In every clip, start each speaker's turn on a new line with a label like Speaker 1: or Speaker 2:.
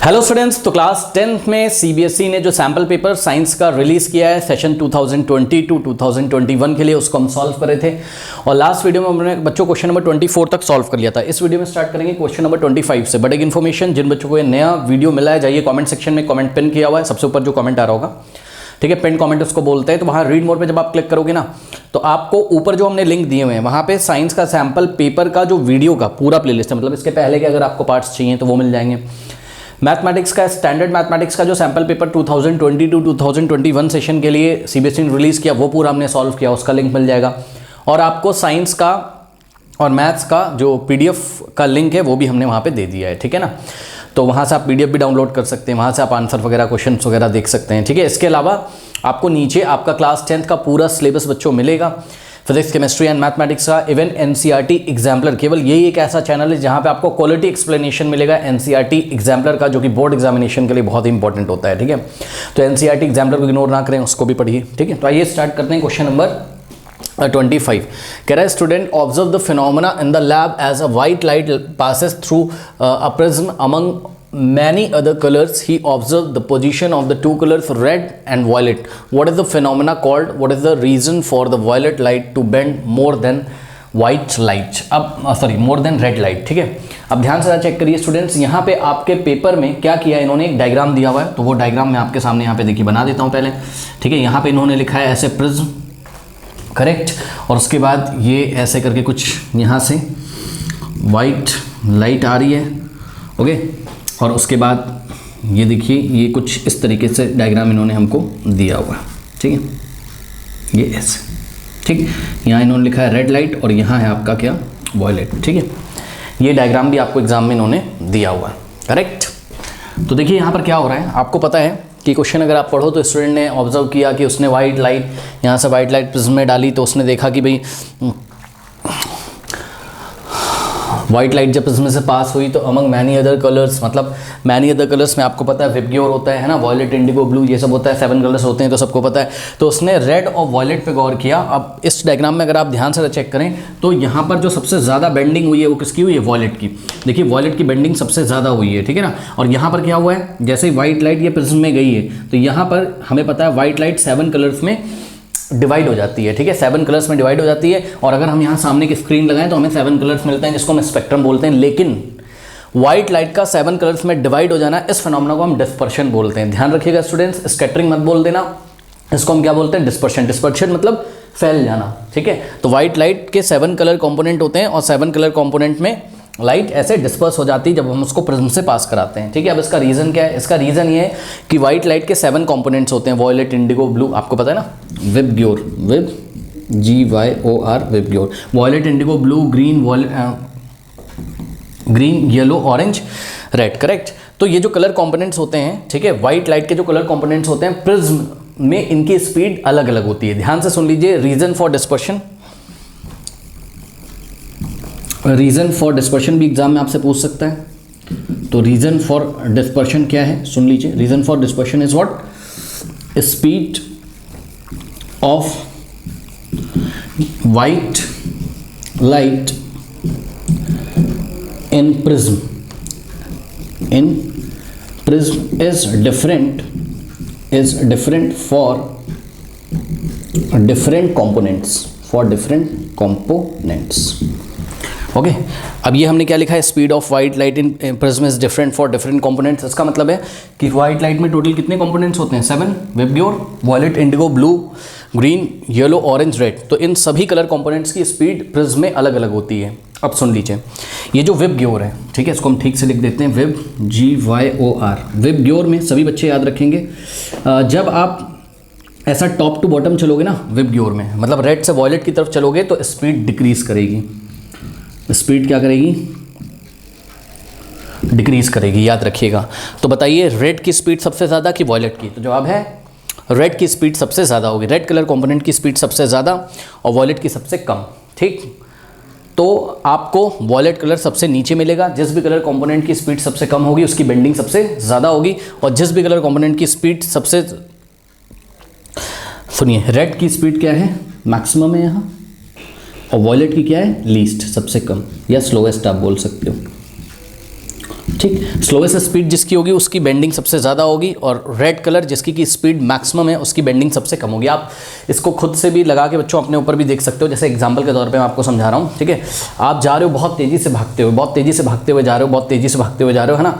Speaker 1: Hello students, तो class 10th में CBSE ने जो सैम्पल पेपर साइंस का रिलीज किया है सेशन 2020 टू 2021 के लिए, उसको हम सॉल्व कर रहे थे और लास्ट वीडियो में हमने बच्चों क्वेश्चन नंबर 24 तक सॉल्व कर लिया था। इस वीडियो में स्टार्ट करेंगे क्वेश्चन नंबर 25 से। बट एक इन्फॉर्मेशन, जिन बच्चों को ये नया वीडियो मिला है, जाइए कमेंट सेक्शन में कमेंट पिन किया हुआ है, सबसे ऊपर जो कमेंट आ रहा होगा, ठीक है, पिन कमेंट उसको बोलते हैं। तो वहाँ रीड मोड पे जब आप क्लिक करोगे ना, तो आपको ऊपर जो हमने लिंक दिए हुए हैं वहाँ पे साइंस का सैम्पल पेपर का जो वीडियो का पूरा प्लेलिस्ट है, मतलब इसके पहले के अगर आपको पार्ट्स चाहिए तो वो मिल जाएंगे। मैथमेटिक्स का स्टैंडर्ड मैथमेटिक्स का जो सैम्पल पेपर 2020 टू 2021 सेशन के लिए सीबीएसई ने रिलीज़ किया, वो पूरा हमने सॉल्व किया, उसका लिंक मिल जाएगा। और आपको साइंस का और मैथ्स का जो पीडीएफ का लिंक है वो भी हमने वहाँ पे दे दिया है, ठीक है ना। तो वहाँ से आप पीडीएफ भी डाउनलोड कर सकते हैं, वहाँ से आप आंसर वगैरह क्वेश्चन वगैरह देख सकते हैं, ठीक है। इसके अलावा आपको नीचे आपका क्लास 10th का पूरा सिलेबस बच्चों मिलेगा, फिजिक्स, केमिस्ट्री एंड मैथमेटिक्स का, इवन एनसीईआरटी एग्जाम्पलर। केवल यही एक ऐसा चैनल है जहाँ पे आपको क्वालिटी एक्सप्लेनेशन मिलेगा एनसीईआरटी एग्जाम्पलर का, जो कि बोर्ड एग्जामिनेशन के लिए बहुत ही इंपॉर्टेंट होता है, ठीक है। तो एनसीईआरटी एग्जाम्पलर को इग्नोर ना करें, उसको भी पढ़िए, ठीक है। तो आइए स्टार्ट करते हैं क्वेश्चन नंबर 25। कह रहा है student observe the phenomena in the lab as a white light passes through a prism among many other colors. He observed the position of the two colors red and violet. What is the phenomena called? What is the reason for the violet light to bend more than white light? अब sorry, more than red light, ठीक है। अब ध्यान से check करिए students, यहाँ पे आपके पेपर में क्या किया इन्होंने, एक डायग्राम दिया हुआ है, तो वो डायग्राम मैं आपके सामने यहाँ पे देखिए बना देता हूँ पहले, ठीक है। यहाँ पे इन्होंने लिखा है ऐसे प्रिज्म, करेक्ट, और उसके बाद ये ऐसे करके कुछ यहाँ से वाइट लाइट आ रही है, ओके। और उसके बाद ये देखिए, ये कुछ इस तरीके से डायग्राम इन्होंने हमको दिया हुआ है, ठीक है, ये ऐसे, ठीक। यहाँ इन्होंने लिखा है रेड लाइट और यहाँ है आपका क्या, वॉयलेट, ठीक है। ये डायग्राम भी आपको एग्जाम में इन्होंने दिया हुआ है, करेक्ट। तो देखिए यहाँ पर क्या हो रहा है, आपको पता है कि क्वेश्चन अगर आप पढ़ो तो स्टूडेंट ने ऑब्जर्व किया कि उसने वाइट लाइट, यहाँ से वाइट लाइट प्रिज्म में डाली, तो उसने देखा कि भाई वाइट लाइट जब प्रिज्म से पास हुई तो अमंग मैनी अदर कलर्स, मतलब मैनी अदर कलर्स में आपको पता है विबग्योर होता है ना, वॉयलेट, इंडिगो, ब्लू, ये सब होता है, 7 कलर्स होते हैं तो सबको पता है। तो उसने रेड और वॉयलेट पे गौर किया। अब इस डायग्राम में अगर आप ध्यान से चेक करें तो यहाँ पर जो सबसे ज़्यादा बेंडिंग हुई है वो किसकी हुई है, वॉयलेट की। देखिए वॉयलेट की बेंडिंग सबसे ज़्यादा हुई है, ठीक है ना। और यहाँ पर क्या हुआ है, जैसे ही वाइट लाइट ये प्रिज्म में गई है तो यहाँ पर हमें पता है वाइट लाइट 7 कलर्स में डिवाइड हो जाती है, ठीक है, 7 कलर्स में डिवाइड हो जाती है। और अगर हम यहाँ सामने की स्क्रीन लगाएं तो हमें 7 कलर्स मिलते हैं, जिसको हम स्पेक्ट्रम बोलते हैं। लेकिन व्हाइट लाइट का 7 कलर्स में डिवाइड हो जाना, इस फिनोमेना को हम डिस्पर्शन बोलते हैं। ध्यान रखिएगा स्टूडेंट्स, स्कैटरिंग मत बोल देना, इसको हम क्या बोलते हैं, डिस्पर्शन। डिस्पर्शन मतलब फैल जाना, ठीक है। तो व्हाइट लाइट के 7 कलर कॉम्पोनेंट होते हैं और 7 कलर कॉम्पोनेंट में लाइट ऐसे डिस्पर्स हो जाती है जब हम उसको प्रिज्म से पास कराते हैं, ठीक है। अब इसका रीज़न क्या है, इसका रीज़न ये है कि व्हाइट लाइट के 7 कंपोनेंट्स होते हैं, वॉयलेट, इंडिगो, ब्लू, आपको पता है ना, VIBGYOR, VIB GYOR, VIBGYOR, violet, indigo, blue, green, green, yellow, orange, red, correct. तो ये जो कलर कंपोनेंट्स होते हैं, ठीक है, व्हाइट लाइट के जो कलर कंपोनेंट्स होते हैं प्रिज्म में, इनकी स्पीड अलग अलग होती है। ध्यान से सुन लीजिए, reason for dispersion, reason for dispersion भी एग्जाम में आपसे पूछ सकता है। तो रीज़न फॉर डिस्पर्शन क्या है, सुन लीजिए। Reason for dispersion is what, speed of white light in prism is different for different components, okay. अब ये हमने क्या लिखा है, speed of white light in prism is different for different components. इसका मतलब है कि वाइट लाइट में टोटल कितने कंपोनेंट्स होते हैं, 7, VIBGYOR, violet, indigo, blue, green, yellow, orange, red. तो इन सभी कलर कंपोनेंट्स की स्पीड प्रिज्म में अलग अलग होती है। अब सुन लीजिए, ये जो विबग्योर है, ठीक है, इसको हम ठीक से लिख देते हैं, विब GYOR। विबग्योर में सभी बच्चे याद रखेंगे, जब आप ऐसा टॉप टू बॉटम चलोगे ना विबग्योर में, मतलब रेड से वॉयलेट की तरफ चलोगे तो स्पीड डिक्रीज करेगी। स्पीड क्या करेगी, डिक्रीज करेगी, याद रखिएगा। तो बताइए रेड की स्पीड सबसे ज़्यादा कि वॉयलेट की, तो जवाब है रेड की स्पीड सबसे ज़्यादा होगी। रेड कलर कंपोनेंट की स्पीड सबसे ज़्यादा और वॉयलेट की सबसे कम, ठीक। तो आपको वॉयलेट कलर सबसे नीचे मिलेगा। जिस भी कलर कंपोनेंट की स्पीड सबसे कम होगी उसकी बेंडिंग सबसे ज़्यादा होगी, और जिस भी कलर कंपोनेंट की स्पीड सबसे, सुनिए, रेड की स्पीड क्या है, मैक्सिमम है यहाँ, और वॉयलेट की क्या है, लीस्ट, सबसे कम या स्लोएस्ट आप बोल सकते हो। ठीक। स्लोएस्ट स्पीड जिसकी होगी उसकी बेंडिंग सबसे ज़्यादा होगी, और रेड कलर जिसकी की स्पीड मैक्सिमम है उसकी बेंडिंग सबसे कम होगी। आप इसको खुद से भी लगा के बच्चों अपने ऊपर भी देख सकते हो। जैसे एग्जांपल के तौर पे मैं आपको समझा रहा हूँ, ठीक है। आप जा रहे हो बहुत तेज़ी से भागते हुए, बहुत तेज़ी से भागते हुए जा रहे हो, बहुत तेज़ी से भागते हुए जा रहे हो, है ना,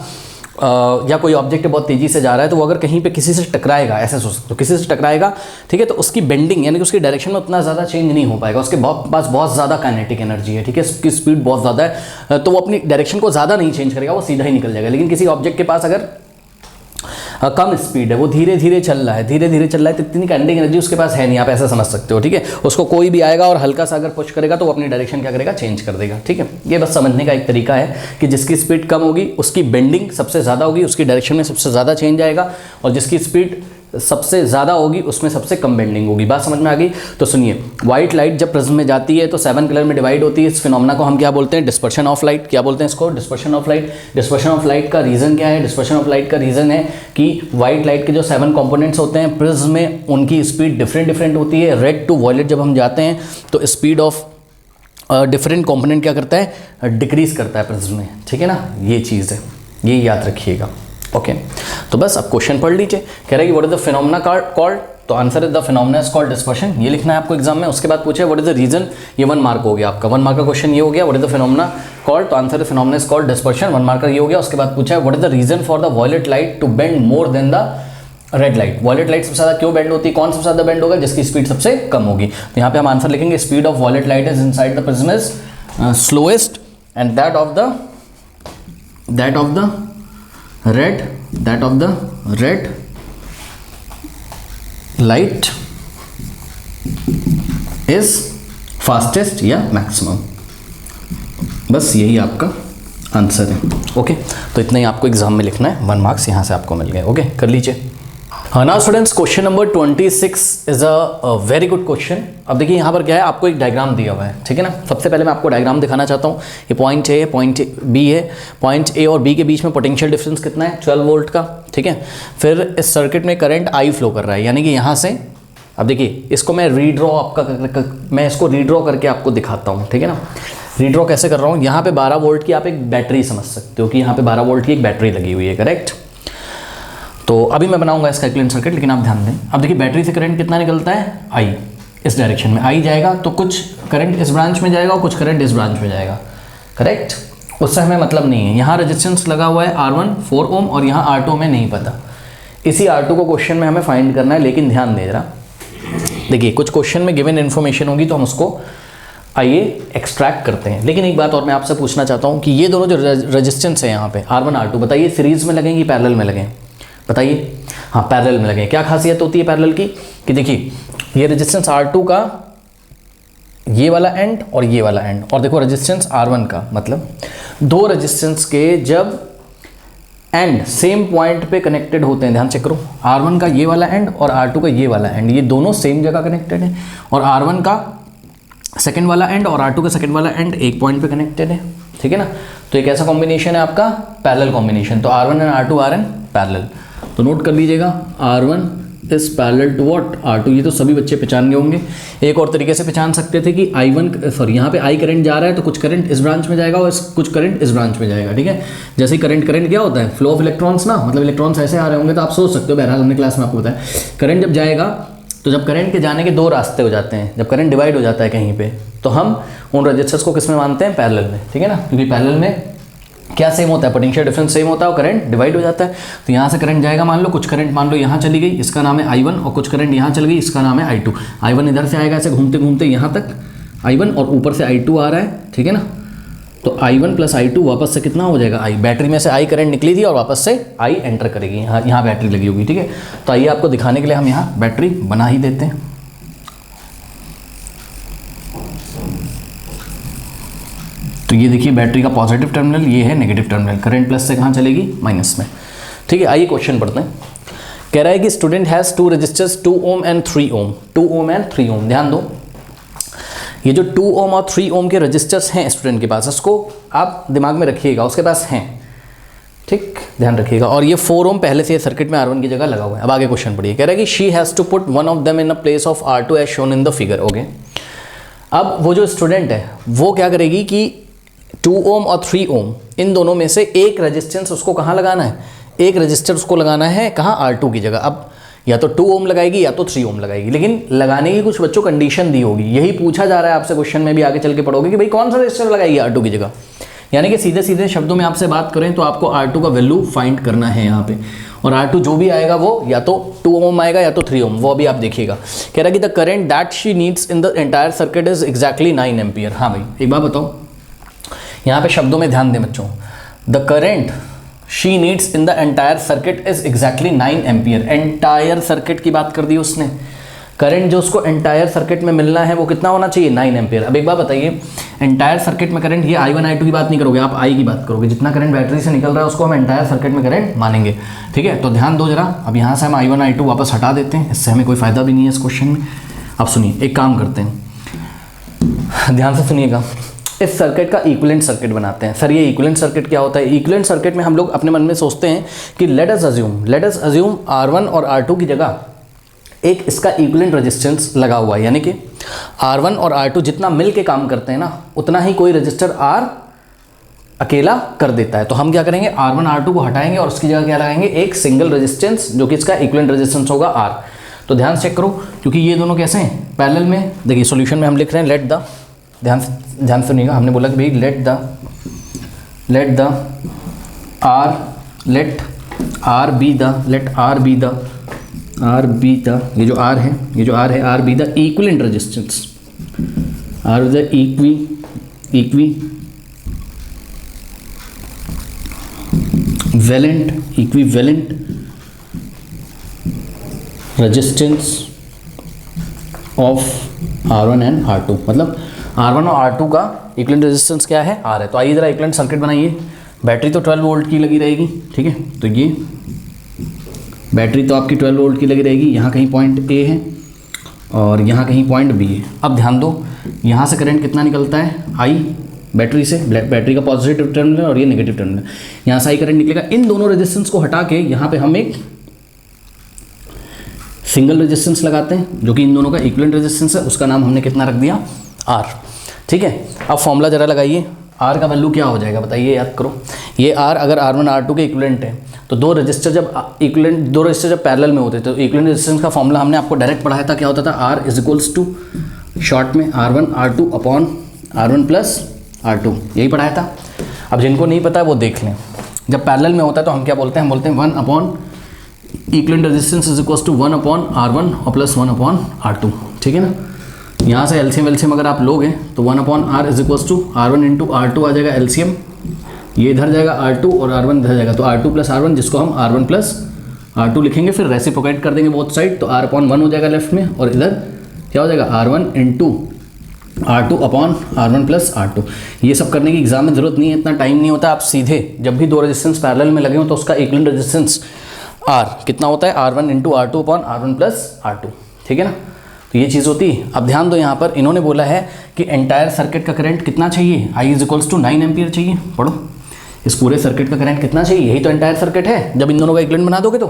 Speaker 1: या कोई ऑब्जेक्ट बहुत तेज़ी से जा रहा है, तो वो अगर कहीं पे किसी से टकराएगा, ऐसे सोच सकते हो, किसी से टकराएगा, ठीक है, तो उसकी बेंडिंग यानी कि उसकी डायरेक्शन में उतना ज़्यादा चेंज नहीं हो पाएगा। उसके पास बहुत ज़्यादा काइनेटिक एनर्जी है, ठीक है, उसकी स्पीड बहुत ज़्यादा है, तो वो अपनी डायरेक्शन को ज़्यादा नहीं चेंज करेगा, वो सीधा ही निकल जाएगा। लेकिन किसी ऑब्जेक्ट के पास अगर कम स्पीड है, वो धीरे धीरे चल रहा है, धीरे धीरे चल रहा है, तो इतनी काइनेटिक एनर्जी उसके पास है नहीं, आप ऐसा समझ सकते हो, ठीक है। उसको कोई भी आएगा और हल्का सा अगर पुश करेगा तो वो अपनी डायरेक्शन क्या करेगा, चेंज कर देगा, ठीक है। ये बस समझने का एक तरीका है कि जिसकी स्पीड कम होगी उसकी बेंडिंग सबसे ज़्यादा होगी, उसकी डायरेक्शन में सबसे ज़्यादा चेंज आएगा, और जिसकी स्पीड सबसे ज़्यादा होगी उसमें सबसे कम बेंडिंग होगी। बात समझ में आ गई? तो सुनिए, व्हाइट लाइट जब प्रिज्म में जाती है तो 7 कलर में डिवाइड होती है। इस फिनोमेना को हम क्या बोलते हैं? Dispersion of light. क्या बोलते हैं इसको? Dispersion of light. Dispersion of light का रीज़न क्या है? डिस्पर्शन ऑफ लाइट का रीज़न है कि व्हाइट लाइट के जो 7 कंपोनेंट्स होते हैं प्रिज्म में, उनकी स्पीड डिफरेंट होती है। रेड टू वॉयलेट जब हम जाते हैं तो स्पीड ऑफ डिफरेंट कंपोनेंट क्या करता है? डिक्रीज करता है प्रिज्म में, ठीक है ना। ये चीज़ है, ये याद रखिएगा। ओके, तो बस अब क्वेश्चन पढ़ लीजिए। कह रहा है कि what is the phenomena called, तो answer is the phenomena is called dispersion. ये लिखना है आपको एग्जाम में। उसके बाद पूछे व्हाट इज द रीजन, ये 1 मार्क हो गया आपका। 1 मार्क का क्वेश्चन ये हो गया, what is the phenomena called, तो answer is phenomena is called dispersion. 1 mark का ये हो गया। उसके बाद पूछा है what is the reason for the violet light to bend more than the red light. Violet light सबसे ज़्यादा क्यों बेंड होती है? कौन सबसे ज़्यादा बेंड होगा? जिसकी स्पीड सबसे कम होगी। तो यहाँ पे हम आंसर लिखेंगे speed of violet light is inside the prism is slowest and that of the red light is fastest या maximum। बस यही आपका आंसर है। ओके, तो इतना ही आपको एग्जाम में लिखना है। 1 मार्क्स यहाँ से आपको मिल गए। ओके, कर लीजिए। हाँ ना students, question number 26 is a very good question. अब देखिए यहाँ पर क्या है, आपको एक डायग्राम दिया हुआ है, ठीक है ना। सबसे पहले मैं आपको डायग्राम दिखाना चाहता हूँ। ये पॉइंट ए है, पॉइंट बी है। पॉइंट ए और बी के बीच में पोटेंशियल डिफरेंस कितना है? 12 वोल्ट का, ठीक है। फिर इस सर्किट में करंट आई फ्लो कर रहा है, यानी कि यहाँ से, अब देखिए इसको मैं मैं इसको रीड्रॉ करके आपको दिखाता हूँ, ठीक है ना। रीड्रॉ कैसे कर रहा हूँ? यहाँ पे 12 वोल्ट की आप एक बैटरी समझ सकते हो कि यहाँ पे 12 वोल्ट की एक बैटरी लगी हुई है, करेक्ट। तो अभी मैं बनाऊंगा इसका इक्विवेलेंट सर्किट, लेकिन आप ध्यान दें। अब देखिए बैटरी से करंट कितना निकलता है? आई। इस डायरेक्शन में आई जाएगा, तो कुछ करंट इस ब्रांच में जाएगा और कुछ करंट इस ब्रांच में जाएगा, करेक्ट। उससे हमें मतलब नहीं है। यहाँ रेजिस्टेंस लगा हुआ है R1 4 ओम और यहाँ R2 में नहीं पता। इसी R2 को क्वेश्चन में हमें फाइंड करना है, लेकिन ध्यान दे जरा। देखिए कुछ क्वेश्चन में गिवन इन्फॉर्मेशन होगी तो हम उसको आइए एक्सट्रैक्ट करते हैं। लेकिन एक बात और मैं आपसे पूछना चाहता हूँ कि ये दोनों जो रेजिस्टेंस है यहाँ पे R1 R2, बताइए सीरीज में लगेंगे पैरेलल में लगें? बताइए। हाँ, पैरेलल में लगे। क्या खासियत होती है पैरेलल की कि देखिए ये रेजिस्टेंस R2 का ये वाला एंड और ये वाला एंड, और देखो रेजिस्टेंस R1 का, मतलब दो रेजिस्टेंस के जब एंड सेम पॉइंट पे कनेक्टेड होते हैं, ध्यान चेक करो, R1 का ये वाला एंड और R2 का ये वाला एंड, ये दोनों सेम जगह कनेक्टेड है, और R1 का सेकंड वाला एंड और R2 का सेकंड वाला एंड एक पॉइंट पे कनेक्टेड है, ठीक है ना। तो एक ऐसा कॉम्बिनेशन है आपका पैरेलल कॉम्बिनेशन। तो R1 and R2 are in parallel. तो नोट कर लीजिएगा, R1 is parallel to what? R2। ये तो सभी बच्चे पहचान गए होंगे। एक और तरीके से पहचान सकते थे कि यहाँ पे I करंट जा रहा है तो कुछ करंट इस ब्रांच में जाएगा और कुछ करंट इस ब्रांच में जाएगा, ठीक है। जैसे ही करंट क्या होता है? फ्लो ऑफ इलेक्ट्रॉन्स ना, मतलब इलेक्ट्रॉन्स ऐसे आ रहे होंगे तो आप सोच सकते हो। बहरहाल हमने क्लास में आपको बताया, करंट जब जाएगा तो जब करंट के जाने के 2 रास्ते हो जाते हैं, जब करंट डिवाइड हो जाता है कहीं पे, तो हम उन रजिस्टर्स को किस में मानते हैं? पैरेलल में, ठीक है ना। क्योंकि पैरेलल में क्या सेम होता है? पोटेंशियल डिफरेंस सेम होता है और करंट डिवाइड हो जाता है। तो यहाँ से करंट जाएगा, मान लो कुछ करंट मान लो यहाँ चली गई, इसका नाम है I1, और कुछ करंट यहाँ चल गई, इसका नाम है I2। I1 इधर से आएगा ऐसे घूमते घूमते यहाँ तक I1, और ऊपर से I2 आ रहा है, ठीक है ना। तो I1 प्लस I2 वापस से कितना हो जाएगा? I। बैटरी में से I करंट निकली थी और वापस से I एंटर करेगी, यहाँ बैटरी लगी होगी, ठीक है। तो आइए आपको दिखाने के लिए हम यहाँ बैटरी बना ही देते हैं। तो ये देखिए बैटरी का पॉजिटिव टर्मिनल, ये है नेगेटिव टर्मिनल। करंट प्लस से कहाँ चलेगी? माइनस में, ठीक है। आइए क्वेश्चन पढ़ते हैं। कह रहा है कि student has 2 resistors 2 ohm and 3 ohm. 2 ohm and 3 ohm. ध्यान दो, ये जो 2 ओम और 3 ओम के रजिस्टर्स हैं स्टूडेंट के पास, उसको आप दिमाग में रखिएगा, उसके पास हैं, ठीक, ध्यान रखिएगा। और ये 4 ओम पहले से सर्किट में R1 की जगह लगा हुआ है। अब आगे क्वेश्चन पढ़िए। कह रहा है कि she has to put one of them in a place of R2 as shown in the figure. Okay, अब वो जो स्टूडेंट है वो क्या करेगी कि 2 ओम और 3 ओम, इन दोनों में से एक रेजिस्टेंस उसको कहाँ लगाना है, एक रजिस्टर उसको लगाना है कहाँ, R2 की जगह। अब या तो 2 ओम लगाएगी या तो 3 ओम लगाएगी, लेकिन लगाने की कुछ बच्चों कंडीशन दी होगी। यही पूछा जा रहा है आपसे क्वेश्चन में भी, आगे चल के पढ़ोगे कि भाई कौन सा रजिस्टर लगाएगी R2 की जगह। यानी कि सीधे सीधे शब्दों में आपसे बात करें तो आपको R2 का वैल्यू फाइंड करना है यहाँ पे, और R2 जो भी आएगा वो या तो 2 ओम आएगा या तो 3 ओम, वो अभी आप देखिएगा। कह रहा है कि the current that she needs in the entire circuit is exactly 9 ampere. हाँ भाई एक बात बताओ, यहाँ पे शब्दों में ध्यान दें बच्चों, the current she needs in the entire circuit is exactly 9 ampere. Entire circuit की बात कर दी उसने, करंट जो उसको एंटायर सर्किट में मिलना है वो कितना होना चाहिए, 9 एम्पियर। अब एक बात बताइए, एंटायर सर्किट में करंट, ये I1 I2 की बात नहीं करोगे आप, I की बात करोगे। जितना करंट बैटरी से निकल रहा है उसको हम एंटायर सर्किट में करंट मानेंगे, ठीक है। तो ध्यान दो जरा, अब यहाँ से हम I1 I2 वापस हटा देते हैं, इससे हमें कोई फायदा भी नहीं है इस क्वेश्चन में। अब सुनिए, एक काम करते हैं, ध्यान से सुनिएगा, इस सर्किट का इक्विवेलेंट सर्किट बनाते हैं। सर ये इक्विवेलेंट सर्किट क्या होता है? इक्विवेलेंट सर्किट में हम लोग अपने मन में सोचते हैं कि लेट अस अज्यूम R1 और R2 की जगह एक इसका इक्विवेलेंट रेजिस्टेंस लगा हुआ है, यानी कि R1 और R2 जितना मिल के काम करते हैं ना, उतना ही कोई रजिस्टर R अकेला कर देता है। तो हम क्या करेंगे, R1 R2 को हटाएंगे और उसकी जगह क्या लगाएंगे, एक सिंगल रेजिस्टेंस जो कि इसका इक्विवेलेंट रेजिस्टेंस होगा R। तो ध्यान से चेक करो, क्योंकि ये दोनों कैसे हैं, पैरेलल में। देखिए सॉल्यूशन में हम लिख रहे हैं लेट द, ध्यान सुनिएगा, हमने बोला कि भाई लेट R बी द, ये जो R है R be the equivalent resistance, R the equivalent resistance of R1 and R2। मतलब R1 और R2 का इक्विवेलेंट रेजिस्टेंस क्या है, R है। तो आइए जरा इक्विवेलेंट सर्किट बनाइए। बैटरी तो 12 वोल्ट की लगी रहेगी, ठीक है। तो ये बैटरी तो आपकी 12 वोल्ट की लगी रहेगी, यहाँ कहीं पॉइंट A है और यहाँ कहीं पॉइंट B है। अब ध्यान दो, यहाँ से करंट कितना निकलता है, I बैटरी से, बैटरी का पॉजिटिव टर्मिनल और ये नेगेटिव टर्मिनल, यहाँ से I करंट निकलेगा। इन दोनों रेजिस्टेंस को हटा के यहाँ पे हम एक सिंगल रेजिस्टेंस लगाते हैं जो कि इन दोनों का इक्विवेलेंट रेजिस्टेंस है, उसका नाम हमने कितना रख दिया, R, ठीक है। अब फॉर्मूला जरा लगाइए, R का वैल्यू क्या हो जाएगा बताइए, याद करो। ये R अगर R1 R2 के इक्विवेलेंट है तो दो रजिस्टर जब पैरेलल में होते तो इक्विवेलेंट रेजिस्टेंस का फॉर्मूला हमने आपको डायरेक्ट पढ़ाया था, क्या होता था, R is equals to short में R1 R2 upon R1 plus R2, यही पढ़ाया था। अब जिनको नहीं पता है वो देख लें। जब पैरेलल में होता है तो हम क्या बोलते हैं, हम बोलते हैं 1 upon equivalent resistance is equals to 1 upon R1 और प्लस 1 अपॉन R2, ठीक है ना। यहाँ से एलसीएम अगर आप लोगे तो 1 upon R is equals to R1 into R2 आ जाएगा एलसीएम, ये इधर जाएगा R2 और R1 इधर जाएगा, तो R2 प्लस R1 जिसको हम R1 प्लस R2 लिखेंगे, फिर रेसिप्रोकेट कर देंगे बोथ साइड, तो R अपॉन 1 हो जाएगा लेफ्ट में, और इधर क्या हो जाएगा, R1 into R2 upon R1 plus R2। ये सब करने की एग्जाम में जरूरत नहीं है, इतना टाइम नहीं होता। आप सीधे जब भी दो रेजिस्टेंस पैरेलल में लगे हो तो उसका इक्विवेलेंट रेजिस्टेंस R कितना होता है, R1 into R2 upon R1 plus R2, ठीक है ना। तो ये चीज़ होती है। अब ध्यान दो, यहाँ पर इन्होंने बोला है कि एंटायर सर्किट का करंट कितना चाहिए, I is equals to 9 ampere चाहिए। पढ़ो, इस पूरे सर्किट का करंट कितना चाहिए, यही तो एंटायर सर्किट है। जब इन दोनों का इक्विवेलेंट बना दोगे तो,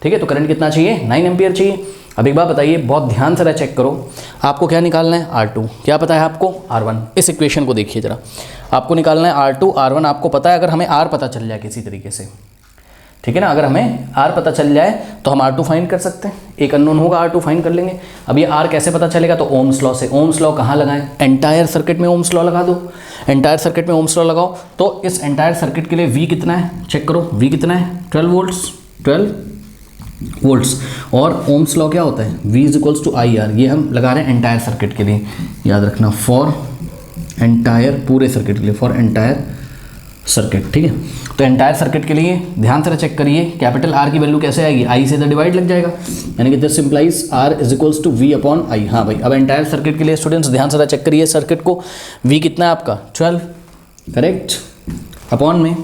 Speaker 1: ठीक है, तो करंट कितना चाहिए, 9 एम्पियर चाहिए। अब एक बात बताइए, बहुत ध्यान से चेक करो, आपको क्या निकालना है, R2, क्या पता है आपको, R1। इस इक्वेशन को देखिए जरा, आपको निकालना है R2 R1, आपको पता है। अगर हमें R पता चल जाए किसी तरीके से, ठीक है ना, अगर हमें R पता चल जाए तो हम R2 फाइंड कर सकते हैं। एक अननोन होगा, R2 फाइंड कर लेंगे। अब ये R कैसे पता चलेगा, तो ओम्स लॉ से। ओम्स लॉ कहाँ लगाएं, एंटायर सर्किट में ओम्स लॉ लगा दो। एंटायर सर्किट में ओम्स लॉ लगाओ तो इस एंटायर सर्किट के लिए V कितना है, चेक करो, V कितना है, 12 वोल्ट्स। और ओम्स लॉ क्या होता है, V is equals to IR। ये हम लगा रहे हैं एंटायर सर्किट के लिए, याद रखना, फॉर एंटायर, पूरे सर्किट के लिए, फॉर एंटायर सर्किट, ठीक है। तो एंटायर सर्किट के लिए ध्यान से चेक करिए, कैपिटल R की वैल्यू कैसे आएगी, I से डिवाइड लग जाएगा, यानी कि this implies R is equals to V upon I। हाँ भाई, अब एंटायर सर्किट के लिए स्टूडेंट्स ध्यान से चेक करिए सर्किट को, V कितना है आपका 12, करेक्ट, अपॉन में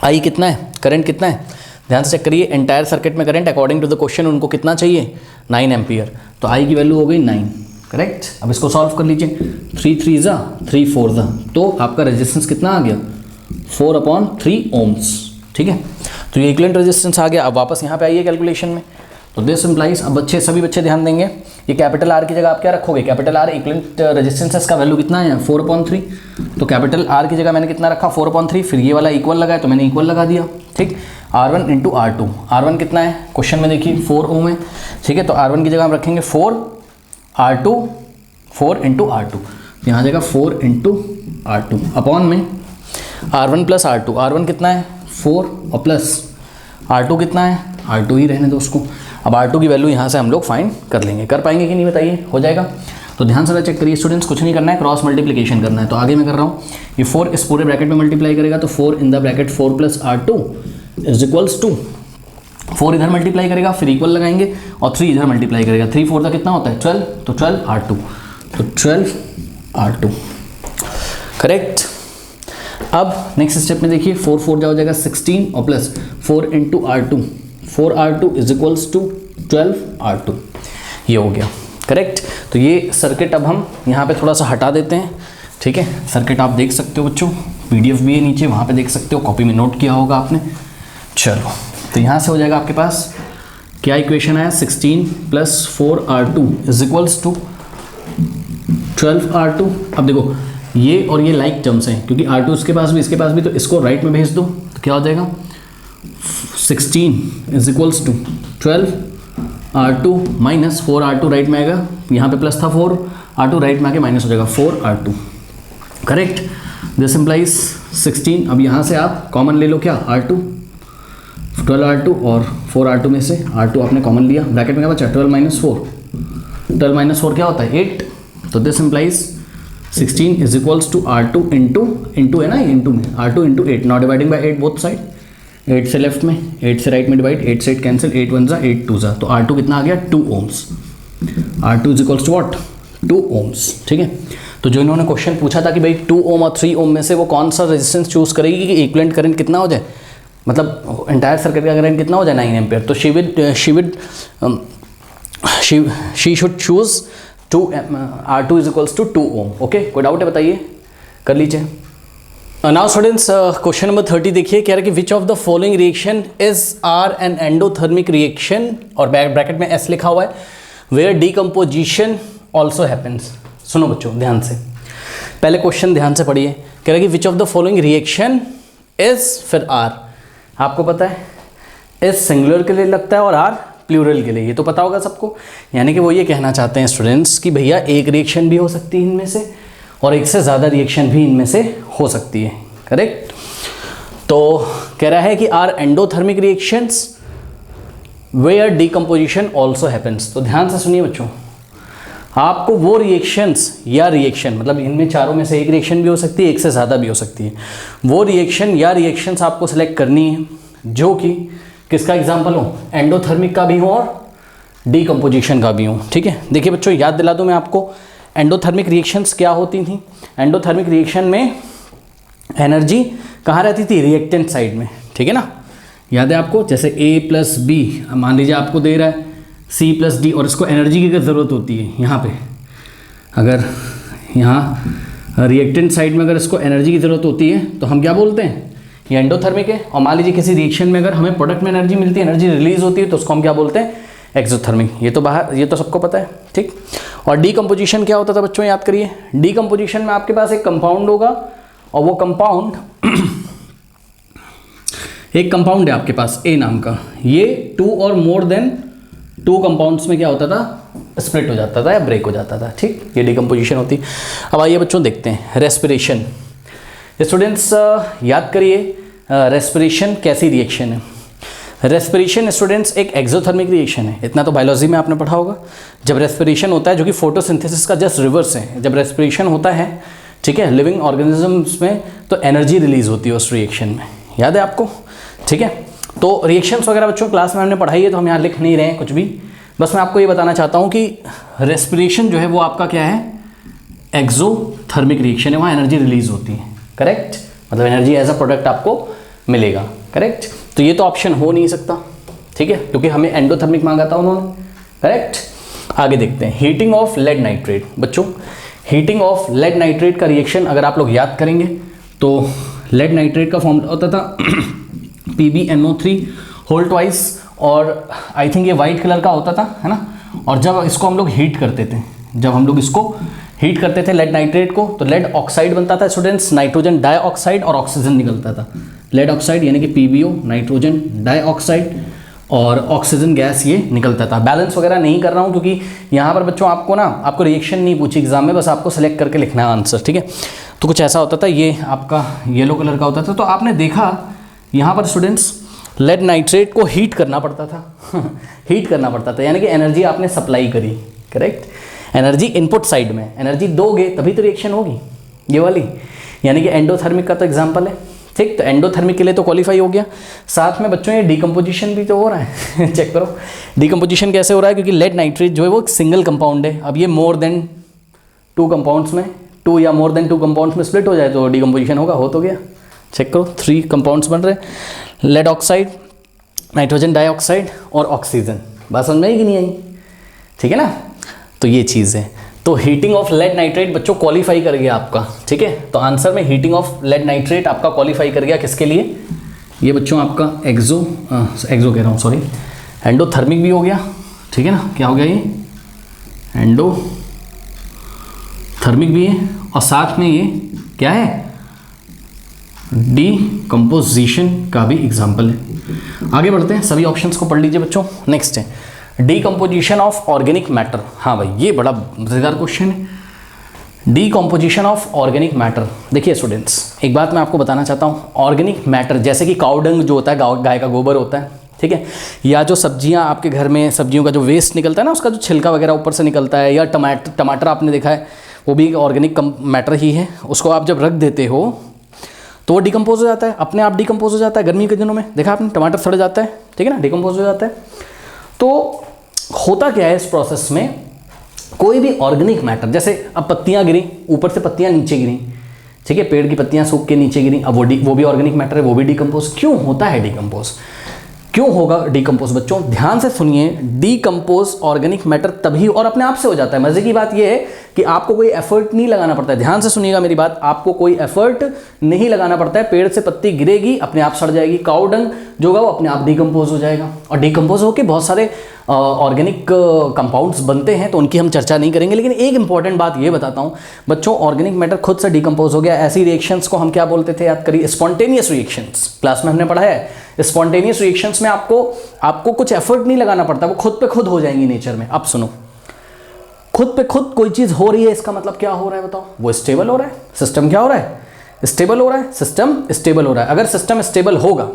Speaker 1: I कितना है, करंट कितना है, ध्यान से चेक करिए। एंटायर सर्किट में current according to the question उनको कितना चाहिए, 9 एम्पियर, तो I की वैल्यू हो गई 9, करेक्ट। अब इसको सॉल्व कर लीजिए, 3 3 3 4, तो आपका रेजिस्टेंस कितना आ गया, 4 अपॉन 3 ओम्स, ठीक है। तो ये इक्विवेलेंट रेजिस्टेंस आ गया। अब वापस यहाँ पे आइए कैलकुलेशन में, तो दिस इम्प्लाइज, अब सभी बच्चे ध्यान देंगे, ये कैपिटल आर की जगह आप क्या रखोगे, कैपिटल आर इक्विवेलेंट रेजिस्टेंस है, इसका वैल्यू कितना है 4/3, तो कैपिटल आर की जगह मैंने कितना रखा 4/3, फिर ये वाला इक्वल लगा है तो मैंने इक्वल लगा दिया, ठीक। R1 इंटू R2, R1 कितना है क्वेश्चन में देखिए 4 ओम है, ठीक है, तो R1 की जगह हम रखेंगे 4 R2, 4 इंटू R2, यहाँ जगह 4 इंटू R2 अपॉन में R1 प्लस R2, R1 कितना है 4 और प्लस R2 कितना है, R2 ही रहने दो उसको। अब R2 की वैल्यू यहाँ से हम लोग फाइंड कर लेंगे, कर पाएंगे कि नहीं बताइए, हो जाएगा। तो ध्यान से चेक करिए स्टूडेंट्स, कुछ नहीं करना है, क्रॉस मल्टीप्लिकेशन करना है। तो आगे मैं कर रहा हूँ, ये 4 इस पूरे ब्रैकेट में मल्टीप्लाई करेगा तो 4 in the bracket 4 plus R2 is equals to 4 इधर मल्टीप्लाई करेगा, फिर इक्वल लगाएंगे और 3 इधर मल्टीप्लाई करेगा, 3 4 का कितना होता है 12, तो 12 R2, तो 12 R2 करेक्ट। अब नेक्स्ट स्टेप में देखिए 4 4 जा हो जाएगा 16 और plus 4 into R2, 4 R2 is equals to 12 R2, ये हो गया करेक्ट। तो ये सर्किट अब हम यहाँ पे थोड़ा सा हटा देते हैं, ठीक है। सर्किट आप देख सकते हो बच्चों, PDF भी है नीचे, वहाँ पे देख सकते हो, कॉपी में नोट किया होगा आपने। चलो तो यहाँ से हो जाएगा आपके पास क्या इक्वेशन आया 16 plus 4 R2 is equals to 12 R2। अब देखो ये और ये लाइक टर्म्स हैं, क्योंकि R2 इसके पास भी, तो इसको राइट में भेज दो तो क्या हो जाएगा 16 is equals to 12 R2 minus 4 R2 right में आएगा, यहाँ पे प्लस था 4 R2 राइट में आके माइनस हो जाएगा 4 R2 करेक्ट। दिस इम्प्लाइज 16, अब यहाँ से आप कॉमन ले लो क्या R2, 12 R2 और 4 R2 में से R2 आपने कॉमन लिया, ब्रैकेट में क्या बचा 12 माइनस 4, 12 माइनस 4 क्या होता है 8, तो this implies 16 is equals to R2 into है ना, इंटू में R2 into 8, not dividing by 8 both side, 8 से लेफ्ट में 8 से राइट में डिवाइड, 8 से 8 कैंसिल, 8 1 जा 8 2 जा, तो R2 कितना आ गया 2 ohms, R2 is equals to what 2 ohms, ठीक है। तो जो इन्होंने क्वेश्चन पूछा था कि भाई 2 ओम और 3 ओम में से वो कौन सा रेजिस्टेंस चूज करेगी कि इक्विवेलेंट करंट कितना हो जाए, मतलब एंटायर सर्किट का करंट कितना हो जाए 9 एम्पियर, तो she should choose R2 is equals to 2 ohm. Okay, कोई डाउट है बताइए, कर लीजिए। नाउ स्टूडेंट्स क्वेश्चन नंबर 30 देखिए, कह रहा है कि which of the following reaction is are an endothermic reaction, और ब्रैकेट में एस लिखा हुआ है, वेयर डीकम्पोजिशन ऑल्सो हैपन्स। सुनो बच्चों ध्यान से, पहले क्वेश्चन ध्यान से पढ़िए, कह रहा है कि which of the following reaction is, फिर आर, आपको पता है एस सिंगुलर के लिए लगता है और आर प्लूरल के लिए, ये तो पता होगा सबको। यानी कि वो ये कहना चाहते हैं स्टूडेंट्स कि भैया एक रिएक्शन भी हो सकती है इनमें से और एक से ज़्यादा रिएक्शन भी इनमें से हो सकती है, करेक्ट। तो कह रहा है कि are endothermic reactions where decomposition also happens. तो ध्यान से सुनिए बच्चों, आपको वो रिएक्शंस या रिएक्शन, मतलब इनमें चारों में से एक रिएक्शन भी हो सकती है, एक से ज़्यादा भी हो सकती है, वो रिएक्शन या रिएक्शंस आपको सेलेक्ट करनी है जो कि किसका एग्जाम्पल हो, एंडोथर्मिक का भी हो और डीकम्पोजिशन का भी हो, ठीक है। देखिए बच्चों याद दिला दूं मैं आपको, एंडोथर्मिक रिएक्शंस क्या होती थी। एंडोथर्मिक रिएक्शन में एनर्जी कहाँ रहती थी, रिएक्टेंट साइड में, ठीक है ना, याद है आपको। जैसे A प्लस बी मान लीजिए आपको दे रहा है C प्लस डी, और इसको एनर्जी की ज़रूरत होती है यहाँ पे, अगर यहाँ रिएक्टेंट साइड में अगर इसको एनर्जी की ज़रूरत होती है तो हम क्या बोलते हैं, ये एंडोथर्मिक है। और मान लीजिए किसी रिएक्शन में अगर हमें प्रोडक्ट में एनर्जी मिलती है, एनर्जी रिलीज होती है, तो उसको हम क्या बोलते हैं, एक्सोथर्मिक। ये तो सबको पता है, ठीक। और डीकम्पोजिशन क्या होता था बच्चों, याद करिए। डीकम्पोजिशन में आपके पास एक कंपाउंड होगा और वो कंपाउंड एक कंपाउंड है आपके पास A नाम का, ये 2 और मोर देन 2 कंपाउंड्स में क्या होता था, स्प्लिट हो जाता था या ब्रेक हो जाता था, ठीक। ये डीकम्पोजिशन होती है। अब आइए बच्चों देखते हैं रेस्पिरेशन। स्टूडेंट्स याद करिए रेस्पिरेशन कैसी रिएक्शन है। रेस्पिरेशन स्टूडेंट्स एक एक्सोथर्मिक रिएक्शन है, इतना तो बायोलॉजी में आपने पढ़ा होगा। जब रेस्पिरेशन होता है, जो कि फोटोसिंथेसिस का जस्ट रिवर्स है, जब रेस्पिरेशन होता है, ठीक है, लिविंग ऑर्गेनिजम्स में, तो एनर्जी रिलीज होती है उस रिएक्शन में, याद है आपको, ठीक है। तो रिएक्शंस वगैरह बच्चों क्लास में हमने पढ़ाई है, तो हम यहाँ लिख नहीं रहे हैं कुछ भी, बस मैं आपको ये बताना चाहता हूँ कि रेस्पिरेशन जो है वो आपका क्या है, एक्सोथर्मिक रिएक्शन है, वहाँ एनर्जी रिलीज होती है, करेक्ट, मतलब एनर्जी एज अ प्रोडक्ट आपको मिलेगा, करेक्ट। तो ये तो ऑप्शन हो नहीं सकता, ठीक है, क्योंकि हमें एंडोथर्मिक मांगा था उन्होंने, करेक्ट। आगे देखते हैं हीटिंग ऑफ लेड नाइट्रेट। बच्चों हीटिंग ऑफ लेड नाइट्रेट का रिएक्शन अगर आप लोग याद करेंगे तो लेड नाइट्रेट का फॉर्मूला होता था PbNO3 होल ट्वाइस और आई थिंक ये वाइट कलर का होता था, है ना। और जब इसको हम लोग हीट करते थे, जब हम लोग इसको हीट करते थे लेड नाइट्रेट को, तो लेड ऑक्साइड बनता था स्टूडेंट्स, नाइट्रोजन डाइऑक्साइड और ऑक्सीजन निकलता था। लेड ऑक्साइड यानी कि PbO, नाइट्रोजन डाइऑक्साइड और ऑक्सीजन गैस ये निकलता था। बैलेंस वगैरह नहीं कर रहा हूँ क्योंकि यहाँ पर बच्चों आपको रिएक्शन नहीं पूछी एग्जाम में, बस आपको सेलेक्ट करके लिखना है आंसर, ठीक है। तो कुछ ऐसा होता था, ये आपका येलो कलर का होता था। तो आपने देखा यहाँ पर स्टूडेंट्स लेड नाइट्रेट को हीट करना पड़ता था हीट करना पड़ता था, यानी कि एनर्जी आपने सप्लाई करी, करेक्ट। एनर्जी इनपुट साइड में, एनर्जी दोगे तभी तो रिएक्शन होगी, ये वाली, यानी कि एंडोथर्मिक का तो एग्जांपल है, ठीक। तो एंडोथर्मिक के लिए तो क्वालिफाई हो गया। साथ में बच्चों ये डीकम्पोजिशन भी तो हो रहा है चेक करो डीकम्पोजिशन कैसे हो रहा है, क्योंकि लेड नाइट्रेट जो है वो एक सिंगल कंपाउंड है। अब ये मोर देन 2 कंपाउंड्स में, 2 या मोर देन 2 कंपाउंड्स में स्प्लिट हो जाए तो डीकम्पोजिशन होगा, हो तो गया। चेक करो 3 कंपाउंड्स बन रहे हैं, लेड ऑक्साइड, नाइट्रोजन डाइऑक्साइड और ऑक्सीजन। बात समझ में आई कि नहीं आई, ठीक है ना। तो ये चीज़ है। तो हीटिंग ऑफ लेड नाइट्रेट बच्चों क्वालिफाई कर गया आपका, ठीक है। तो आंसर में हीटिंग ऑफ लेड नाइट्रेट आपका क्वालिफाई कर गया, किसके लिए, ये बच्चों आपका एक्सो कह रहा हूँ, सॉरी, एंडोथर्मिक भी हो गया, ठीक है ना। क्या हो गया ये, एंडोथर्मिक भी है, और साथ में ये क्या है, डीकम्पोजिशन का भी एग्जाम्पल है। आगे बढ़ते हैं, सभी ऑप्शंस को पढ़ लीजिए बच्चों। नेक्स्ट है डीकम्पोजिशन ऑफ ऑर्गेनिक मैटर। हाँ भाई, ये बड़ा मजेदार क्वेश्चन है, डीकम्पोजिशन ऑफ ऑर्गेनिक मैटर। देखिए स्टूडेंट्स, एक बात मैं आपको बताना चाहता हूँ, ऑर्गेनिक मैटर जैसे कि काउ डंग जो होता है, गाय का गोबर होता है, ठीक है, या जो सब्जियां आपके घर में, सब्जियों का जो वेस्ट निकलता है ना, उसका जो छिलका वगैरह ऊपर से निकलता है, या टमाटर आपने देखा है, वो भी एक ऑर्गेनिक मैटर ही है। उसको आप जब रख देते हो तो वो डिकम्पोज हो जाता है, अपने आप डिकम्पोज हो जाता है। गर्मी के दिनों में देखा आपने, टमाटर सड़ जाता है, ठीक है ना, डिकम्पोज हो जाता है। तो होता क्या है इस प्रोसेस में, कोई भी ऑर्गेनिक मैटर, जैसे अब पत्तियां गिरी, ऊपर से पत्तियां नीचे गिरी, ठीक है, पेड़ की पत्तियां सूख के नीचे गिरी, अब वो भी ऑर्गेनिक मैटर है, वो भी डिकम्पोज। क्यों होता है डिकम्पोज, क्यों होगा डिकम्पोज बच्चों, ध्यान से सुनिए। डिकम्पोज ऑर्गेनिक मैटर तभी और अपने आप से हो जाता है। मजे की बात यह है कि आपको कोई एफर्ट नहीं लगाना पड़ता है, ध्यान से सुनिएगा मेरी बात, आपको कोई एफर्ट नहीं लगाना पड़ता है। पेड़ से पत्ती गिरेगी, अपने आप सड़ जाएगी, काउ डंग जो होगा वो अपने आप डिकम्पोज हो जाएगा, और डिकम्पोज होकर बहुत सारे ऑर्गेनिक कंपाउंड्स बनते हैं, तो उनकी हम चर्चा नहीं करेंगे। लेकिन एक इंपॉर्टेंट बात ये बताता हूँ बच्चों, ऑर्गेनिक मैटर खुद से डिकम्पोज हो गया, ऐसी रिएक्शंस को हम क्या बोलते थे, याद करिए, स्पॉन्टेनियस रिएक्शंस। क्लास में हमने पढ़ा है स्पॉन्टेनियस रिएक्शंस में आपको कुछ एफर्ट नहीं लगाना पड़ता, वो खुद पे खुद हो जाएंगी नेचर में। अब सुनो, खुद पे खुद कोई चीज हो रही है, इसका मतलब क्या हो रहा है बताओ, वो स्टेबल हो रहा है। सिस्टम क्या हो रहा है, स्टेबल हो रहा है, सिस्टम स्टेबल हो रहा है। अगर सिस्टम स्टेबल होगा,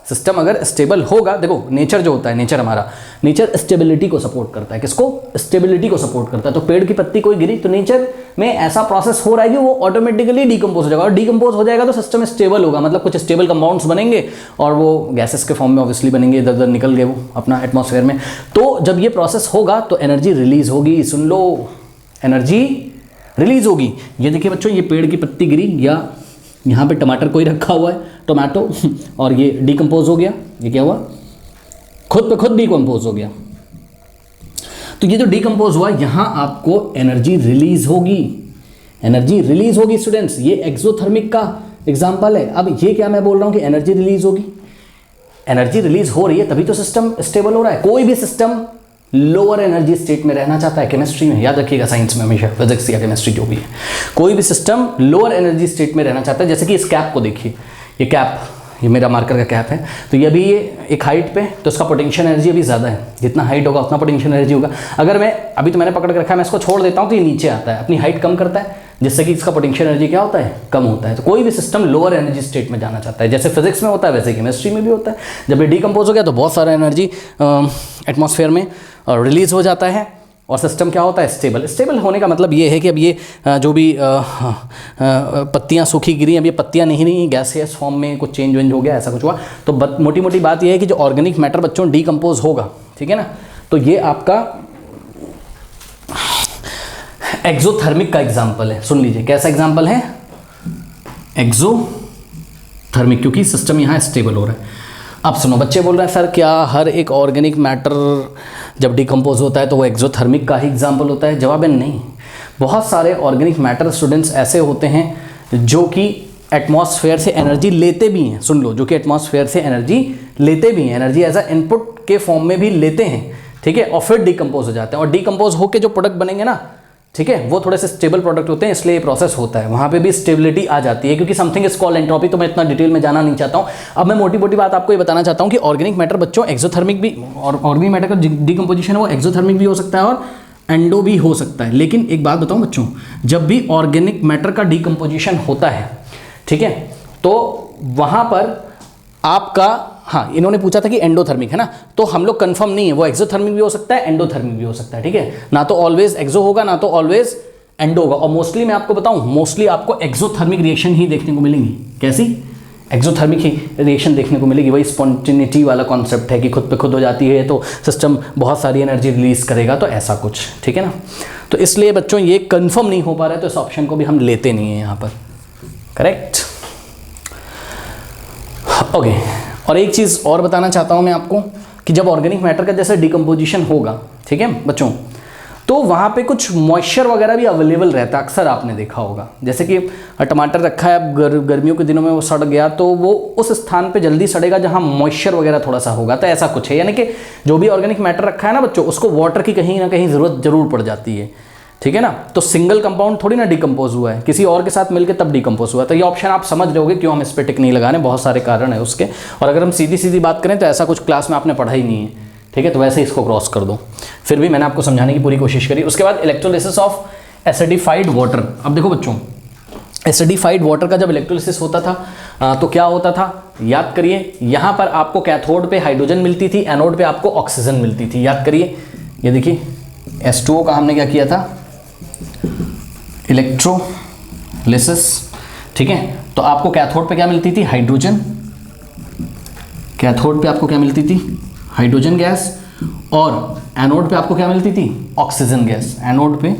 Speaker 1: सिस्टम अगर स्टेबल होगा, देखो नेचर जो होता है, नेचर हमारा, नेचर स्टेबिलिटी को सपोर्ट करता है। किसको, स्टेबिलिटी को सपोर्ट करता है। तो पेड़ की पत्ती कोई गिरी तो नेचर में ऐसा प्रोसेस हो रहा है कि वो ऑटोमेटिकली डिकम्पोज हो जाएगा, और डिकम्पोज हो जाएगा तो सिस्टम स्टेबल होगा, मतलब कुछ स्टेबल कंपाउंड्स बनेंगे, और वो गैसेस के फॉर्म में ऑब्वियसली बनेंगे, इधर उधर निकल गए वो अपना एटमॉस्फेयर में। तो जब ये प्रोसेस होगा तो एनर्जी रिलीज होगी, सुन लो, एनर्जी रिलीज होगी। ये देखिए बच्चों, ये पेड़ की पत्ती गिरी, या यहाँ पे टमाटर कोई रखा हुआ है, टोमेटो, और ये डिकम्पोज हो गया, ये क्या हुआ, खुद पे खुद डिकम्पोज हो गया। तो ये जो डिकम्पोज हुआ, यहाँ आपको एनर्जी रिलीज होगी, एनर्जी रिलीज होगी स्टूडेंट्स। ये एक्सोथर्मिक का एग्जांपल है। अब ये क्या मैं बोल रहा हूँ कि एनर्जी रिलीज होगी, एनर्जी रिलीज हो रही है तभी तो सिस्टम स्टेबल हो रहा है। कोई भी सिस्टम लोअर एनर्जी स्टेट में रहना चाहता है, केमिस्ट्री में याद रखिएगा, साइंस में हमेशा, फिजिक्स या केमिस्ट्री जो भी है, कोई भी सिस्टम लोअर एनर्जी स्टेट में रहना चाहता है। जैसे कि इस कैप को देखिए, ये कैप, ये मेरा मार्कर का कैप है, तो ये अभी ये एक हाइट पे, तो इसका पोटेंशियल एनर्जी अभी ज़्यादा है, जितना हाइट होगा उतना पोटेंशियल एनर्जी होगा। अगर मैं अभी तो मैंने पकड़ के रखा है, मैं इसको छोड़ देता हूँ तो ये नीचे आता है, अपनी हाइट कम करता है, जिससे कि इसका पोटेंशियल एनर्जी क्या होता है, कम होता है। तो कोई भी सिस्टम लोअर एनर्जी स्टेट में जाना चाहता है, जैसे फिजिक्स में होता है वैसे केमिस्ट्री में भी होता है। जब ये डिकम्पोज हो गया तो बहुत सारा एनर्जी एटमॉस्फेयर में रिलीज हो जाता है, और सिस्टम क्या होता है, स्टेबल। स्टेबल होने का मतलब ये है कि अब ये जो भी पत्तियां सूखी गिरी, अब ये पत्तियां नहीं रही, गैसियस फॉर्म में कुछ चेंज वेंज हो गया, ऐसा कुछ हुआ। तो मोटी मोटी बात ये है कि जो ऑर्गेनिक मैटर बच्चों डिकम्पोज होगा, ठीक है ना, तो ये आपका एक्सोथर्मिक का एग्जाम्पल है। सुन लीजिए कैसा एग्जाम्पल है, एक्सोथर्मिक, क्योंकि सिस्टम यहाँ स्टेबल हो रहा है। अब सुनो, बच्चे बोल रहे हैं सर क्या हर एक ऑर्गेनिक मैटर जब डिकम्पोज होता है तो वो एक्सोथर्मिक का ही एग्जाम्पल होता है? जवाब है नहीं। बहुत सारे ऑर्गेनिक मैटर स्टूडेंट्स ऐसे होते हैं जो कि एटमॉस्फेयर से एनर्जी लेते भी हैं, सुन लो, जो कि एटमॉस्फेयर से एनर्जी लेते भी हैं, एनर्जी एज अ इनपुट के फॉर्म में भी लेते हैं, ठीक है, और फिर डिकम्पोज हो जाते हैं, और डिकम्पोज होकर जो प्रोडक्ट बनेंगे ना, ठीक है, वो थोड़े से स्टेबल प्रोडक्ट होते हैं, इसलिए ये प्रोसेस होता है, वहाँ पे भी स्टेबिलिटी आ जाती है, क्योंकि समथिंग इज कॉल्ड एंट्रोपी। तो मैं इतना डिटेल में जाना नहीं चाहता हूँ। अब मैं मोटी मोटी बात आपको ये बताना चाहता हूँ कि ऑर्गेनिक मैटर बच्चों एक्सोथर्मिक भी, और ऑर्गेनिक मैटर का डिकम्पोजिशन है वो एक्सोथर्मिक भी हो सकता है और एंडो भी हो सकता है। लेकिन एक बात बताऊँ बच्चों, जब भी ऑर्गेनिक मैटर का डिकम्पोजिशन होता है, ठीक है, तो वहाँ पर आपका, हाँ इन्होंने पूछा था कि एंडोथर्मिक है ना, तो हम लोग कंफर्म नहीं है, वो एक्सोथर्मिक भी हो सकता है, एंडोथर्मिक भी हो सकता है, ठीक है, ना तो ऑलवेज एक्सो होगा ना तो ऑलवेज एंडो होगा। और मोस्टली मैं आपको बताऊं, मोस्टली आपको एक्सोथर्मिक रिएक्शन ही देखने को मिलेंगी। कैसी? एक्सोथर्मिक ही रिएक्शन देखने को मिलेगी। वही स्पॉन्टेनिटी वाला कॉन्सेप्ट है कि खुद पे खुद हो जाती है तो सिस्टम बहुत सारी एनर्जी रिलीज करेगा, तो ऐसा कुछ, ठीक है ना। तो इसलिए बच्चों ये कंफर्म नहीं हो पा रहा है, तो इस ऑप्शन को भी हम लेते नहीं है यहाँ पर, करेक्ट, ओके। और एक चीज़ और बताना चाहता हूँ मैं आपको कि जब ऑर्गेनिक मैटर का जैसे डिकम्पोजिशन होगा, ठीक है बच्चों, तो वहाँ पे कुछ मॉइस्चर वगैरह भी अवेलेबल रहता है, अक्सर आपने देखा होगा। जैसे कि टमाटर रखा है, अब गर्मियों के दिनों में वो सड़ गया, तो वो उस स्थान पे जल्दी सड़ेगा जहाँ मॉइस्चर वगैरह थोड़ा सा होगा, तो ऐसा कुछ है। यानी कि जो भी ऑर्गेनिक मैटर रखा है ना बच्चों, उसको वाटर की कहीं ना कहीं ज़रूरत जरूर पड़ जाती है, ठीक है ना। तो सिंगल कंपाउंड थोड़ी ना डिकम्पोज हुआ है, किसी और के साथ मिलकर तब डिकम्पोज हुआ। तो ये ऑप्शन आप समझ रहोगे क्यों हम इस पर टिक नहीं लगा रहे, बहुत सारे कारण है उसके। और अगर हम सीधी सीधी बात करें तो ऐसा कुछ क्लास में आपने पढ़ा ही नहीं है, ठीक है, तो वैसे इसको क्रॉस कर दो। फिर भी मैंने आपको समझाने की पूरी कोशिश करी। उसके बाद इलेक्ट्रोलिसिस ऑफ एसिडिफाइड वाटर। अब देखो बच्चों, एसिडिफाइड वाटर का जब इलेक्ट्रोलिसिस होता था तो क्या होता था, याद करिए, यहाँ पर आपको कैथोड पे हाइड्रोजन मिलती थी, एनोड पे आपको ऑक्सीजन मिलती थी। याद करिए, ये देखिए H2O का हमने क्या किया था, इलेक्ट्रोलिसिस, ठीक है। तो आपको कैथोड पे क्या मिलती थी, हाइड्रोजन, कैथोड पे आपको क्या मिलती थी, हाइड्रोजन गैस, और एनोड पे आपको क्या मिलती थी, ऑक्सीजन गैस। एनोड पे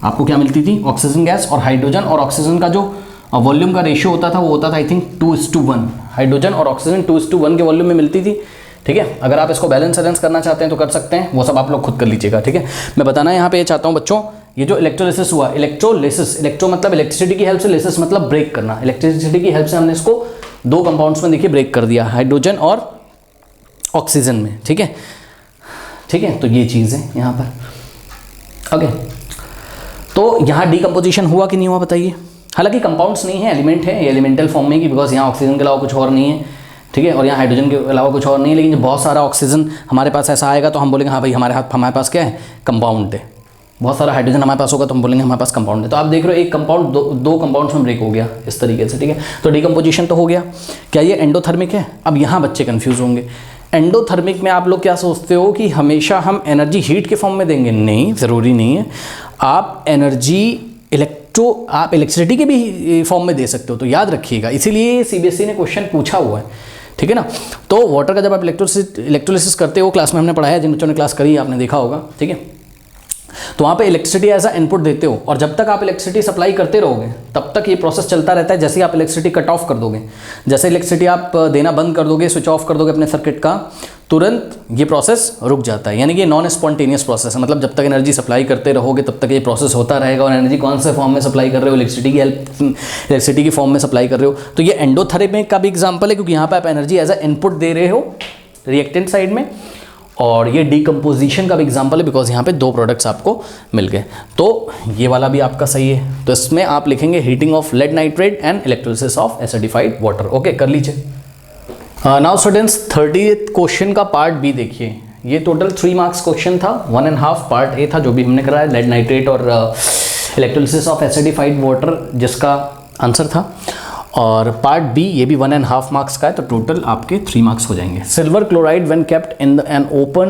Speaker 1: आपको क्या मिलती थी, ऑक्सीजन गैस, और हाइड्रोजन और ऑक्सीजन का जो वॉल्यूम का रेशियो होता था वो होता था आई थिंक 2:1। हाइड्रोजन और ऑक्सीजन 2:1 के वॉल्यूम में मिलती थी, ठीक है। अगर आप इसको बैलेंस करना चाहते हैं तो कर सकते हैं, वो सब आप लोग खुद कर लीजिएगा, ठीक है। मैं बताना यहाँ पे ये चाहता हूँ बच्चों, ये जो इलेक्ट्रोलिसिस हुआ, इलेक्ट्रोलिसिस, इलेक्ट्रो मतलब इलेक्ट्रिसिटी की हेल्प से, लिसिस मतलब ब्रेक करना, इलेक्ट्रिसिटी की हेल्प से हमने इसको दो कंपाउंड्स में देखिए ब्रेक कर दिया, हाइड्रोजन और ऑक्सीजन में, ठीक है, ठीक है। तो ये चीज़ है यहाँ पर, ओके। तो यहाँ डिकम्पोजिशन हुआ कि नहीं हुआ बताइए। हालांकि कंपाउंड्स नहीं है, एलिमेंट है, ये एलिमेंटल फॉर्म में, कि बिकॉज यहाँ ऑक्सीजन के अलावा कुछ और नहीं है, ठीक है, और यहाँ हाइड्रोजन के अलावा कुछ और नहीं है। लेकिन जब बहुत सारा ऑक्सीजन हमारे पास ऐसा आएगा तो हम बोलेंगे हाँ भाई हमारे पास क्या है, कंपाउंड है। बहुत सारा हाइड्रोजन हमारे पास होगा तो हम बोलेंगे हमारे पास कंपाउंड है। तो आप देख रहे हो एक कंपाउंड दो कंपाउंड्स में ब्रेक हो गया इस तरीके से, ठीक है। तो डिकम्पोजिशन तो हो गया। क्या ये एंडोथर्मिक है? अब यहाँ बच्चे कन्फ्यूज होंगे। एंडोथर्मिक में आप लोग क्या सोचते हो कि हमेशा हम एनर्जी हीट के फॉर्म में देंगे? नहीं, ज़रूरी नहीं है। आप एनर्जी आप इलेक्ट्रिसिटी के भी फॉर्म में दे सकते हो, तो याद रखिएगा। इसीलिए CBSE ने क्वेश्चन पूछा हुआ है, ठीक है ना। तो वाटर का जब आप इलेक्ट्रोलिसिस करते हो, क्लास में हमने पढ़ाया, जिन बच्चों ने क्लास करी आपने देखा होगा, ठीक है। तो वहाँ पे इलेक्ट्रिसिटी एज अ इनपुट देते हो, और जब तक आप इलेक्ट्रिसिटी सप्लाई करते रहोगे तब तक ये प्रोसेस चलता रहता है। जैसे आप इलेक्ट्रिसिटी कट ऑफ कर दोगे, जैसे इलेक्ट्रिसिटी आप देना बंद कर दोगे, स्विच ऑफ कर दोगे अपने सर्किट का, तुरंत ये प्रोसेस रुक जाता है। यानी कि नॉन स्पॉन्टेनियस प्रोसेस है, मतलब जब तक एनर्जी सप्लाई करते रहोगे तब तक ये प्रोसेस होता रहेगा। और एनर्जी कौन से फॉर्म में सप्लाई कर रहे हो? इलेक्ट्रिसिटी की फॉर्म में सप्लाई कर रहे हो। तो ये एंडोथर्मिक का भी एग्जाम्पल है, क्योंकि यहाँ पे आप एनर्जी एज अ इनपुट दे रहे हो रिएक्टेंट साइड में। और ये डिकम्पोजिशन का भी एग्जाम्पल है, बिकॉज यहाँ पे दो प्रोडक्ट्स आपको मिल गए। तो ये वाला भी आपका सही है। तो इसमें आप लिखेंगे heating of lead nitrate and electrolysis of acidified water. Okay, कर लीजिए। नाउ स्टूडेंट्स, 30th क्वेश्चन का पार्ट बी देखिए। ये टोटल 3 मार्क्स क्वेश्चन था, 1.5 पार्ट ए था जो भी हमने कराया, लेड नाइट्रेट और इलेक्ट्रोलिसिस ऑफ एसिडिफाइड वाटर जिसका आंसर था। और पार्ट बी ये भी 1.5 मार्क्स का है, तो टोटल आपके 3 मार्क्स हो जाएंगे। Silver chloride when kept in an open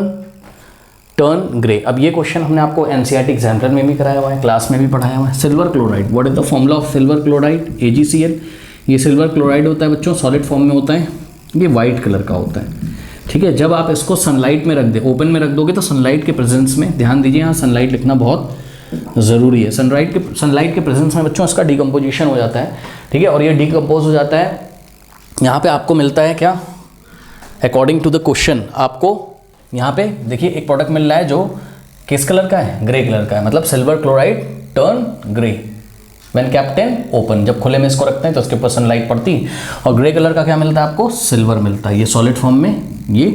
Speaker 1: turn grey. अब ये क्वेश्चन हमने आपको NCERT एग्जाम्पलर में भी कराया हुआ है, क्लास में भी पढ़ाया हुआ है। Silver chloride, what is the formula of silver chloride? AgCl। ये सिल्वर क्लोराइड होता है बच्चों, सॉलिड फॉर्म में होता है, ये वाइट कलर का होता है, ठीक है। जब आप इसको सनलाइट में रख दे, ओपन में रख दोगे, तो सनलाइट के प्रेजेंस में, ध्यान दीजिए यहाँ सनलाइट लिखना बहुत ज़रूरी है। सनलाइट के प्रेजेंस में बच्चों इसका डिकम्पोजिशन हो जाता है, ठीक है। और ये डिकम्पोज हो जाता है, यहाँ पे आपको मिलता है क्या, अकॉर्डिंग टू द क्वेश्चन आपको यहाँ पे देखिए एक प्रोडक्ट मिल रहा है जो किस कलर का है? ग्रे कलर का है। मतलब silver chloride turn grey, when kept in open, जब खुले में इसको रखते हैं तो उसके ऊपर सनलाइट पड़ती है। और ग्रे कलर का क्या मिलता है आपको, सिल्वर मिलता है। ये सॉलिड फॉर्म में ये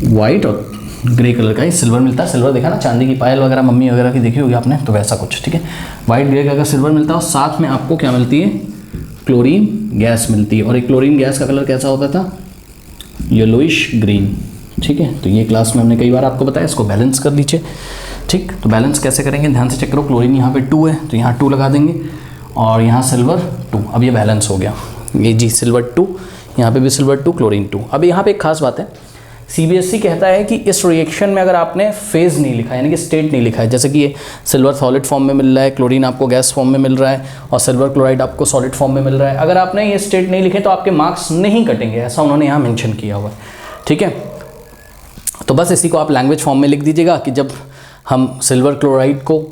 Speaker 1: वाइट और ग्रे कलर का ही सिल्वर मिलता है। सिल्वर देखा ना, चांदी की पायल वगैरह मम्मी वगैरह की देखी होगी आपने, तो वैसा कुछ, ठीक है। वाइट ग्रे कलर का सिल्वर मिलता है और साथ में आपको क्या मिलती है, क्लोरीन गैस मिलती है। और एक क्लोरीन गैस का कलर कैसा होता था, येलोइश ग्रीन, ठीक है। तो ये क्लास में हमने कई बार आपको बताया, इसको बैलेंस कर लीजिए, ठीक। तो बैलेंस कैसे करेंगे, ध्यान से चेक करो। क्लोरीन यहाँ पे 2 है तो यहाँ 2 लगा देंगे और यहाँ सिल्वर 2, अब ये बैलेंस हो गया। ये जी सिल्वर 2, यहाँ पे भी सिल्वर 2, क्लोरीन 2। अब यहाँ पे एक खास बात है, सीबीएसई कहता है कि इस रिएक्शन में अगर आपने फेज नहीं लिखा है, यानी कि स्टेट नहीं लिखा है, जैसे कि ये सिल्वर सॉलिड फॉर्म में मिल रहा है, क्लोरीन आपको गैस फॉर्म में मिल रहा है और सिल्वर क्लोराइड आपको सॉलिड फॉर्म में मिल रहा है, अगर आपने ये स्टेट नहीं लिखे तो आपके मार्क्स नहीं कटेंगे, ऐसा उन्होंने यहाँ मेंशन किया हुआ है, ठीक है। तो बस इसी को आप लैंग्वेज फॉर्म में लिख दीजिएगा कि जब हम सिल्वर क्लोराइड को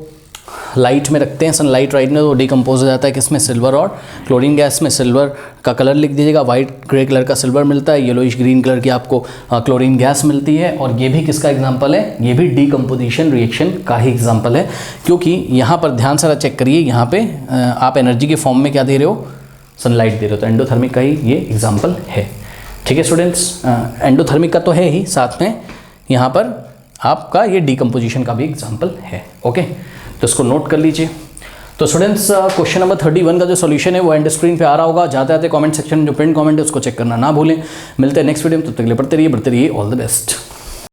Speaker 1: लाइट में रखते हैं, सनलाइट राइट में, तो डिकम्पोज हो जाता है किसमें, सिल्वर और क्लोरीन गैस में। सिल्वर का कलर लिख दीजिएगा, वाइट ग्रे कलर का सिल्वर मिलता है, येलोइश ग्रीन कलर की आपको क्लोरीन गैस मिलती है। और ये भी किसका एग्जांपल है, ये भी डिकम्पोजिशन रिएक्शन का ही एग्जांपल है, क्योंकि यहाँ पर ध्यान से चेक करिए, यहाँ पे आप एनर्जी के फॉर्म में क्या दे रहे हो, सनलाइट दे रहे हो, तो एंडोथर्मिक का ही ये एग्जाम्पल है, ठीक है स्टूडेंट्स। एंडोथर्मिक का तो है ही, साथ में यहाँ पर आपका ये डिकम्पोजिशन का भी एग्जाम्पल है, ओके। तो इसको नोट कर लीजिए। तो स्टूडेंट्स क्वेश्चन नंबर 31 का जो सॉल्यूशन है वो एंड स्क्रीन पे आ रहा होगा, जाते आते कमेंट सेक्शन में जो पिन कमेंट है उसको चेक करना ना भूलें। मिलते हैं नेक्स्ट वीडियो में, तब तक के लिए पढ़ते रहिए, बढ़ते रहिए, ऑल द बेस्ट।